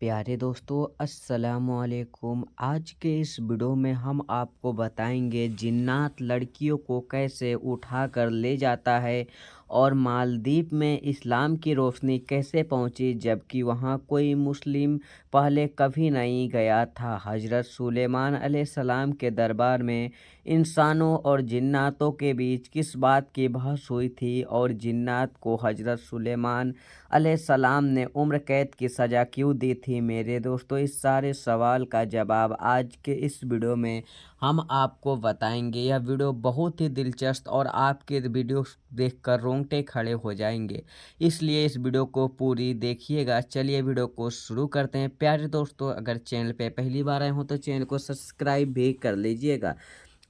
प्यारे दोस्तों, अस्सलामुअलैकुम। आज के इस वीडियो में हम आपको बताएंगे जिन्नात लड़कियों को कैसे उठा कर ले जाता है और मालदीव में इस्लाम की रोशनी कैसे पहुंची, जबकि वहां कोई मुस्लिम पहले कभी नहीं गया था। हजरत सुलेमान अलैहिस्सलाम के दरबार में इंसानों और जिन्नातों के बीच किस बात की बहस हुई थी और जिन्नात को हजरत सुलेमान अलैहिस्सलाम ने उम्र कैद की सज़ा क्यों दी थी। मेरे दोस्तों, इस सारे सवाल का जवाब आज के इस वीडियो में हम आपको बताएंगे। यह वीडियो बहुत ही दिलचस्प और आपके वीडियो देखकर रोंगटे खड़े हो जाएंगे, इसलिए इस वीडियो को पूरी देखिएगा। चलिए वीडियो को शुरू करते हैं। प्यारे दोस्तों, अगर चैनल पे पहली बार आए हों तो चैनल को सब्सक्राइब भी कर लीजिएगा।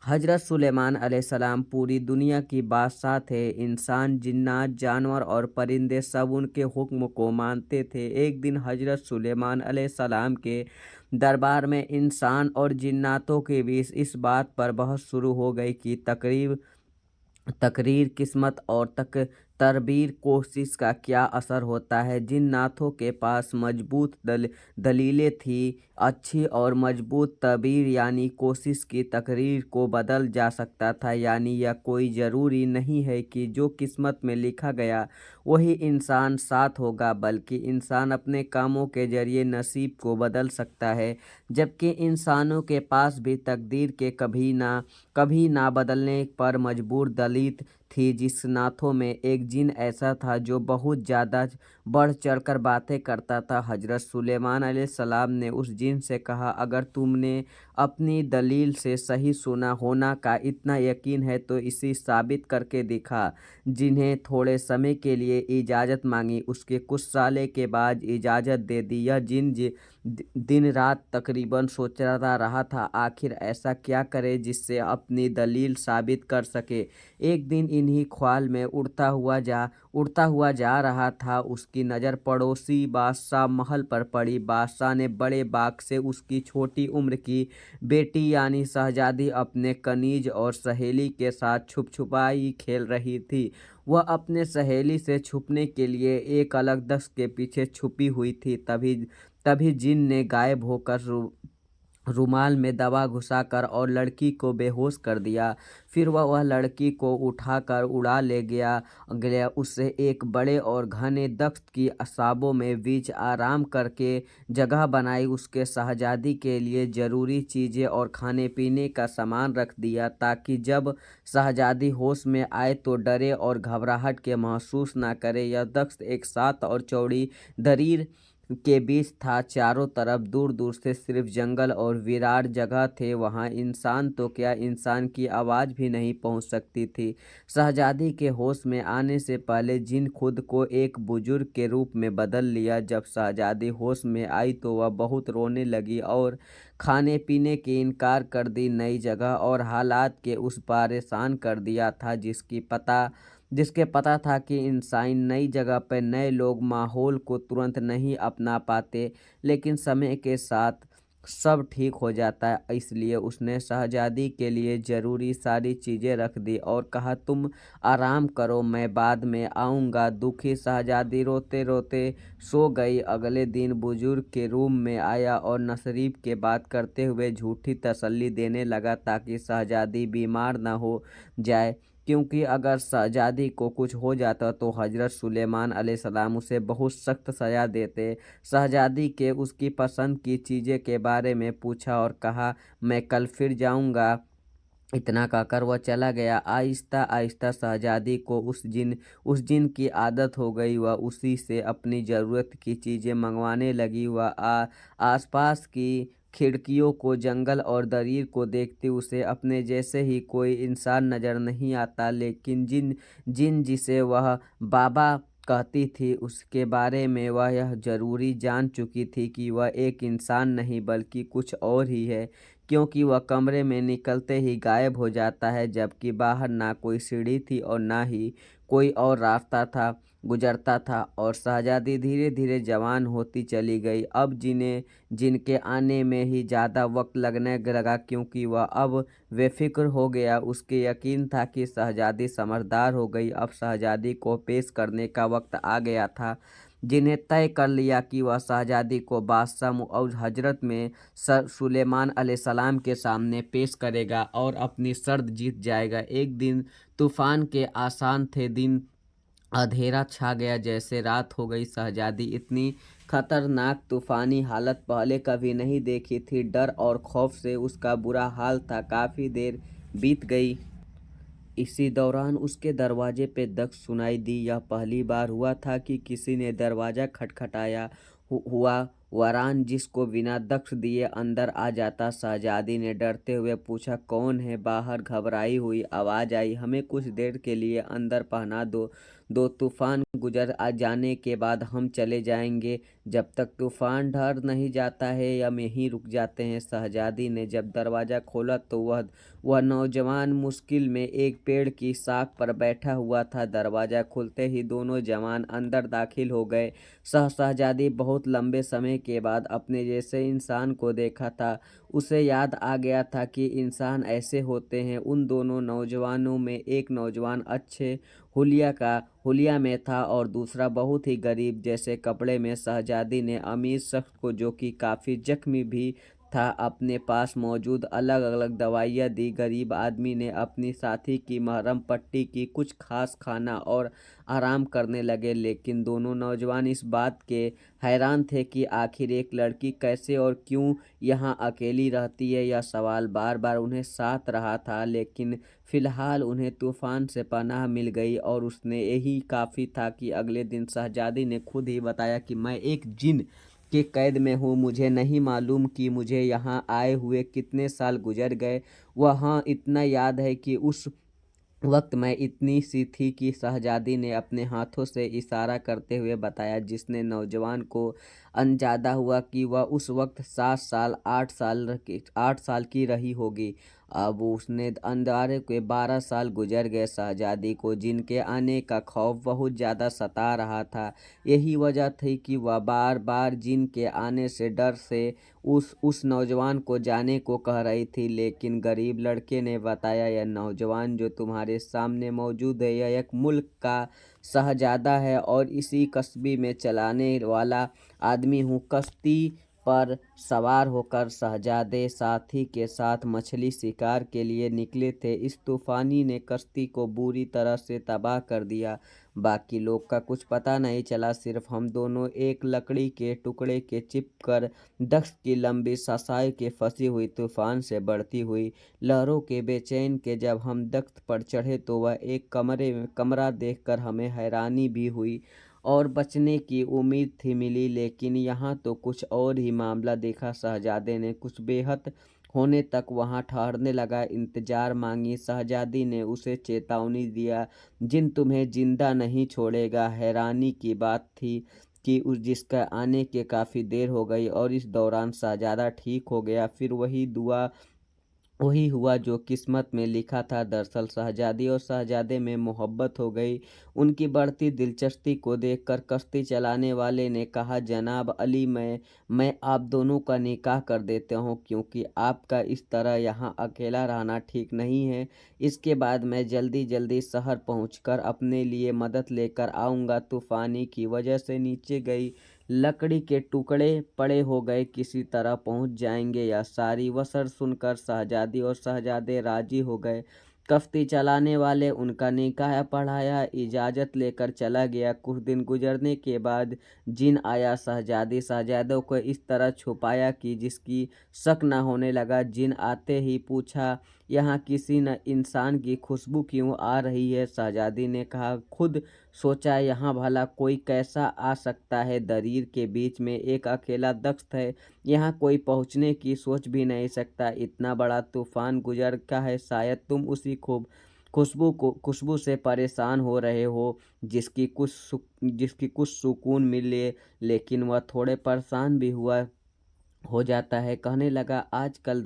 हजरत सुलेमान अलैहिस्सलाम पूरी दुनिया की बादशाह थे। इंसान, जिन्नात, जानवर और परिंदे सब उनके हुक्म को मानते थे। एक दिन हजरत सुलेमान अलैहिस्सलाम के दरबार में इंसान और जिन्नातों के बीच इस बात पर बहस शुरू हो गई कि तकरीर, किस्मत और तरबीर, कोशिश का क्या असर होता है। जिन नाथों के पास मजबूत दलीलें थी, अच्छी और मजबूत तबीर यानी कोशिश की तकरीर को बदल जा सकता था, यानी यह कोई ज़रूरी नहीं है कि जो किस्मत में लिखा गया वही इंसान साथ होगा, बल्कि इंसान अपने कामों के जरिए नसीब को बदल सकता है। जबकि इंसानों के पास भी तकदीर के कभी ना बदलने पर मजबूर दलील थी। जिस नाथों में एक जिन ऐसा था जो बहुत ज़्यादा बढ़ चढ़कर बातें करता था। हजरत सुलेमान अलैहिस्सलाम ने उस जिन से कहा, अगर तुमने अपनी दलील से सही सुना होना का इतना यकीन है तो इसे साबित करके दिखा। जिन्हें थोड़े समय के लिए इजाज़त मांगी, उसके कुछ साल के बाद इजाज़त दे दी। यह जिन दिन रात तकरीबन सोचता रहा था आखिर ऐसा क्या करे जिससे अपनी दलील साबित कर सके। एक दिन इन्हीं ख्याल में उड़ता हुआ जा रहा था। उसकी नज़र पड़ोसी बादशाह महल पर पड़ी। बादशाह ने बड़े बाग से उसकी छोटी उम्र की बेटी यानी शहजादी अपने कनीज और सहेली के साथ छुप छुपाई खेल रही थी। वह अपने सहेली से छुपने के लिए एक अलग दस्त के पीछे छुपी हुई थी। तभी तभी जिन ने गायब होकर रुमाल में दवा घुसाकर और लड़की को बेहोश कर दिया। फिर वह लड़की को उठाकर उड़ा ले गया उसे एक बड़े और घने दख्त की असाबों में बीच आराम करके जगह बनाई। उसके शहजादी के लिए ज़रूरी चीज़ें और खाने पीने का सामान रख दिया, ताकि जब शहजादी होश में आए तो डरे और घबराहट के महसूस ना करे। यह दख्त एक 7 और चौड़ी दरीर के बीच था। चारों तरफ दूर दूर से सिर्फ जंगल और विरार जगह थे। वहाँ इंसान तो क्या, इंसान की आवाज़ भी नहीं पहुँच सकती थी। शहजादी के होश में आने से पहले जिन खुद को एक बुजुर्ग के रूप में बदल लिया। जब शहजादी होश में आई तो वह बहुत रोने लगी और खाने पीने की इनकार कर दी। नई जगह और हालात के उस परेशान कर दिया था जिसके पता था कि इंसान नई जगह पर नए लोग माहौल को तुरंत नहीं अपना पाते, लेकिन समय के साथ सब ठीक हो जाता है। इसलिए उसने शहजादी के लिए ज़रूरी सारी चीज़ें रख दी और कहा, तुम आराम करो, मैं बाद में आऊँगा। दुखी शहजादी रोते रोते सो गई। अगले दिन बुजुर्ग के रूम में आया और नसरीब के बात करते हुए झूठी तसल्ली देने लगा, ताकि शहजादी बीमार न हो जाए, क्योंकि अगर शहजादी को कुछ हो जाता तो हजरत सुलेमान अलैहिस्सलाम उसे बहुत सख्त सज़ा देते। शहजादी के उसकी पसंद की चीज़ें के बारे में पूछा और कहा, मैं कल फिर जाऊंगा। इतना कहकर वह चला गया। आहिस्ता आहिस्ता शहजादी को उस जिन की आदत हो गई। वह उसी से अपनी ज़रूरत की चीज़ें मंगवाने लगी। वह आसपास की खिड़कियों को, जंगल और दरीर को देखती उसे अपने जैसे ही कोई इंसान नज़र नहीं आता, लेकिन जिन जिसे वह बाबा कहती थी उसके बारे में वह यह ज़रूरी जान चुकी थी कि वह एक इंसान नहीं बल्कि कुछ और ही है, क्योंकि वह कमरे में निकलते ही गायब हो जाता है, जबकि बाहर ना कोई सीढ़ी थी और ना ही कोई और रास्ता था गुजरता था। और शहजादी धीरे धीरे जवान होती चली गई। अब जिनके आने में ही ज़्यादा वक्त लगने लगा, क्योंकि वह अब बेफिक्र हो गया। उसके यकीन था कि शहजादी समझदार हो गई। अब शहजादी को पेश करने का वक्त आ गया था। जिन्हें तय कर लिया कि वह शहजादी को बादशाह मुअज़्ज़ हजरत में सर सुलेमान अलैहिस्सलाम के सामने पेश करेगा और अपनी शर्त जीत जाएगा। एक दिन तूफान के आसार थे, दिन अंधेरा छा गया, जैसे रात हो गई। शहजादी इतनी खतरनाक तूफानी हालत पहले कभी नहीं देखी थी। डर और खौफ से उसका बुरा हाल था। काफ़ी देर बीत गई। इसी दौरान उसके दरवाजे पे दस्तक सुनाई दी। यह पहली बार हुआ था कि किसी ने दरवाज़ा खटखटाया हुआ वरान जिसको बिना दस्तक दिए अंदर आ जाता। शहजादी ने डरते हुए पूछा, कौन है? बाहर घबराई हुई आवाज़ आई, हमें कुछ देर के लिए अंदर पहना दो तूफान गुजर आ जाने के बाद हम चले जाएंगे। जब तक तूफान डर नहीं जाता है हम यहीं रुक जाते हैं। शहजादी ने जब दरवाज़ा खोला तो वह नौजवान मुश्किल में एक पेड़ की शाख पर बैठा हुआ था। दरवाज़ा खुलते ही दोनों जवान अंदर दाखिल हो गए। शहजादी बहुत लंबे समय के बाद अपने जैसे इंसान को देखा था। उसे याद आ गया था कि इंसान ऐसे होते हैं। उन दोनों नौजवानों में एक नौजवान अच्छे हुलिया में था और दूसरा बहुत ही गरीब जैसे कपड़े में। शहजादी ने अमीर शख्स को, जो कि काफ़ी जख्मी भी था, अपने पास मौजूद अलग अलग दवाइयाँ दी। गरीब आदमी ने अपनी साथी की मरहम पट्टी की, कुछ खास खाना और आराम करने लगे। लेकिन दोनों नौजवान इस बात के हैरान थे कि आखिर एक लड़की कैसे और क्यों यहाँ अकेली रहती है। यह सवाल बार बार उन्हें साथ रहा था, लेकिन फिलहाल उन्हें तूफान से पनाह मिल गई और उसने यही काफ़ी था कि अगले दिन शहजादी ने खुद ही बताया कि मैं एक जिन के कैद में हूँ। मुझे नहीं मालूम कि मुझे यहाँ आए हुए कितने साल गुजर गए। वहाँ इतना याद है कि उस वक्त मैं इतनी सी थी कि शहजादी ने अपने हाथों से इशारा करते हुए बताया, जिसने नौजवान को अंदाजा हुआ कि वह उस वक्त 7 साल 8 साल की रही होगी। अब उसने अंदाजे के 12 साल गुजर गए। शहजादी को जिनके आने का खौफ बहुत ज़्यादा सता रहा था। यही वजह थी कि वह बार बार जिन के आने से डर से उस नौजवान को जाने को कह रही थी। लेकिन गरीब लड़के ने बताया, यह नौजवान जो तुम्हारे सामने मौजूद है यह एक मुल्क का शहजादा है और इसी कस्बे में चलाने वाला आदमी हूँ। कश्ती पर सवार होकर शहजादे साथी के साथ मछली शिकार के लिए निकले थे। इस तूफानी ने कश्ती को बुरी तरह से तबाह कर दिया। बाकी लोग का कुछ पता नहीं चला, सिर्फ हम दोनों एक लकड़ी के टुकड़े के चिपकर दख्त की लंबी ससाई के फंसी हुई तूफान से बढ़ती हुई लहरों के बेचैन के जब हम दख्त पर चढ़े तो वह एक कमरा देखकर हमें हैरानी भी हुई और बचने की उम्मीद थी मिली, लेकिन यहाँ तो कुछ और ही मामला देखा। शहजादे ने कुछ बेहद होने तक वहाँ ठहरने लगा। इंतजार मांगी। शहजादी ने उसे चेतावनी दिया, जिन तुम्हें जिंदा नहीं छोड़ेगा। हैरानी की बात थी कि जिसका आने के काफ़ी देर हो गई और इस दौरान शहजादा ठीक हो गया। फिर वही हुआ जो किस्मत में लिखा था। दरअसल शहजादी और शहजादे में मोहब्बत हो गई। उनकी बढ़ती दिलचस्पी को देखकर कश्ती चलाने वाले ने कहा, जनाब अली, मैं आप दोनों का निकाह कर देता हूँ, क्योंकि आपका इस तरह यहाँ अकेला रहना ठीक नहीं है। इसके बाद मैं जल्दी जल्दी शहर पहुँचकर अपने लिए मदद लेकर आऊँगा। तूफानी की वजह से नीचे गई लकड़ी के टुकड़े पड़े हो गए, किसी तरह पहुंच जाएंगे। यह सारी वसर सुनकर शहजादी और शहजादे राजी हो गए। कश्ती चलाने वाले उनका निकाह पढ़ाया, इजाज़त लेकर चला गया। कुछ दिन गुजरने के बाद जिन आया। शहजादों को इस तरह छुपाया कि जिसकी शक न होने लगा। जिन आते ही पूछा, यहाँ किसी न इंसान की खुशबू क्यों आ रही है? शहजादी ने कहा, खुद सोचा यहाँ भला कोई कैसा आ सकता है। दरीर के बीच में एक अकेला दख्त है, यहाँ कोई पहुँचने की सोच भी नहीं सकता। इतना बड़ा तूफान गुजर का है, शायद तुम उसी खुशबू से परेशान हो रहे हो जिसकी कुछ सुकून मिले। लेकिन वह थोड़े परेशान भी हो जाता है। कहने लगा, आजकल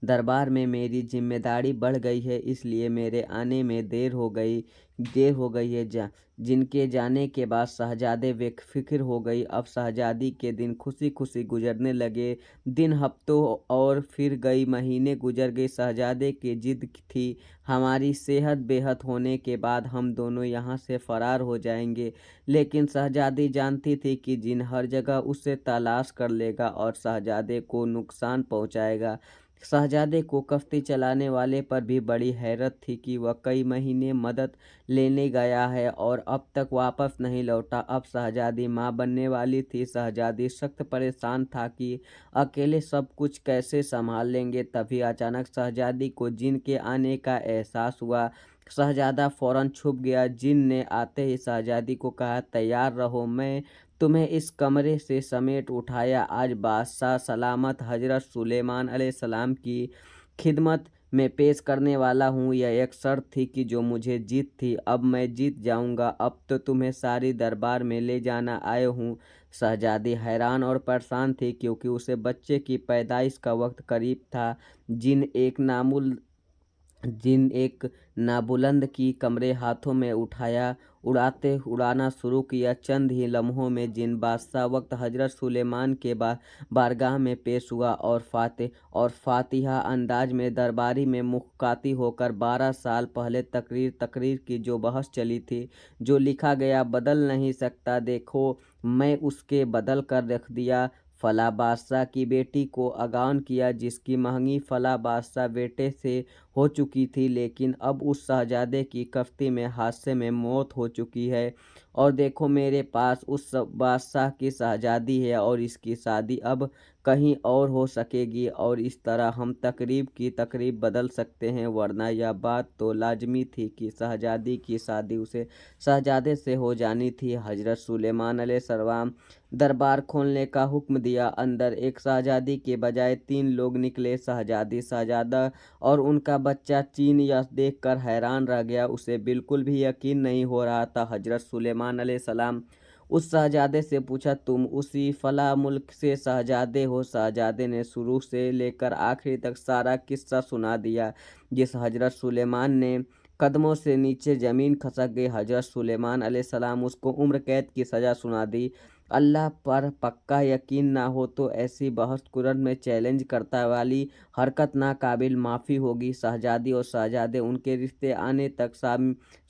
दरबार में मेरी जिम्मेदारी बढ़ गई है, इसलिए मेरे आने में देर हो गई। देर हो गई है। जिनके जाने के बाद शहजादे बेफिक्र हो गई। अब शहजादी के दिन खुशी खुशी गुजरने लगे। दिन हफ्तों और फिर गई, महीने गुजर गए। शहजादे की जिद थी, हमारी सेहत बेहद होने के बाद हम दोनों यहाँ से फरार हो जाएंगे। लेकिन शहजादी जानती थी कि जिन हर जगह उसे तलाश कर लेगा और शहजादे को नुकसान पहुँचाएगा। शहजादे को कश्ती चलाने वाले पर भी बड़ी हैरत थी कि वह कई महीने मदद लेने गया है और अब तक वापस नहीं लौटा। अब शहजादी माँ बनने वाली थी। शहजादी सख्त परेशान था कि अकेले सब कुछ कैसे संभाल लेंगे। तभी अचानक शहजादी को जिन के आने का एहसास हुआ। शहजादा फौरन छुप गया। जिन ने आते ही शहजादी को कहा, तैयार रहो, मैं तुम्हें इस कमरे से समेट उठाया। आज बादशाह सलामत हजरत सुलेमान अलैहिस्सलाम की खिदमत में पेश करने वाला हूँ। यह एक शर्त थी कि जो मुझे जीत थी, अब मैं जीत जाऊँगा। अब तो तुम्हें सारी दरबार में ले जाना आए हूँ। शहजादी हैरान और परेशान थी क्योंकि उसे बच्चे की पैदाइश का वक्त करीब था। जिन एक नाबुलंद की कमरे हाथों में उठाया, उड़ाना शुरू किया। चंद ही लम्हों में जिन बादशाह वक्त हजरत सुलेमान के बारगाह में पेश हुआ और फातिहा अंदाज में दरबारी में मुखातिब होकर 12 साल पहले तकरीर की जो बहस चली थी, जो लिखा गया बदल नहीं सकता, देखो मैं उसके बदल कर रख दिया। फला बादशाह की बेटी को अगान किया, जिसकी महंगी फला बादशाह बेटे से हो चुकी थी, लेकिन अब उस शहजादे की कश्ती में हादसे में मौत हो चुकी है। और देखो मेरे पास उस बादशाह की शहजादी है और इसकी शादी अब कहीं और हो सकेगी और इस तरह हम तकरीब की तकरीब बदल सकते हैं। वरना यह बात तो लाजमी थी कि शहजादी की शादी उसे शहजादे से हो जानी थी। हजरत सुलेमान अलैहिस्सलाम दरबार खोलने का हुक्म दिया। अंदर एक शहजादी के बजाय 3 लोग निकले। शहजादी, शहजादा और उनका बच्चा। चीन यह देखकर हैरान रह गया। उसे बिल्कुल भी यकीन नहीं हो रहा था। हजरत सुलेमान अलैहिस्सलाम उस शहजादे से पूछा, तुम उसी फला मुल्क से शहजादे हो? शहजादे ने शुरू से लेकर आखिरी तक सारा किस्सा सुना दिया। जिस हजरत सुलेमान ने कदमों से नीचे ज़मीन खसक गई। हजरत सुलेमान अलैहिस्सलाम उसको उम्र कैद की सज़ा सुना दी। अल्लाह पर पक्का यकीन ना हो तो ऐसी बहस कुरान में चैलेंज करता वाली हरकत नाकाबिल माफ़ी होगी। शहजादी और शहजादे उनके रिश्ते आने तक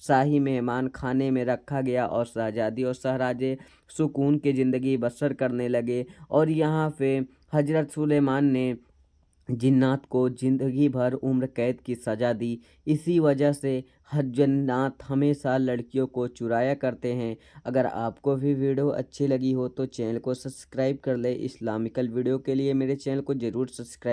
शाही मेहमान खाने में रखा गया और शहजादी और शहराजे सुकून की ज़िंदगी बसर करने लगे। और यहाँ पे हजरत सुलेमान ने जिन्नात को ज़िंदगी भर उम्र कैद की सज़ा दी। इसी वजह से जिन्नात हमेशा लड़कियों को चुराया करते हैं। अगर आपको भी वीडियो अच्छी लगी हो तो चैनल को सब्सक्राइब कर ले। इस्लामिकल वीडियो के लिए मेरे चैनल को ज़रूर सब्सक्राइब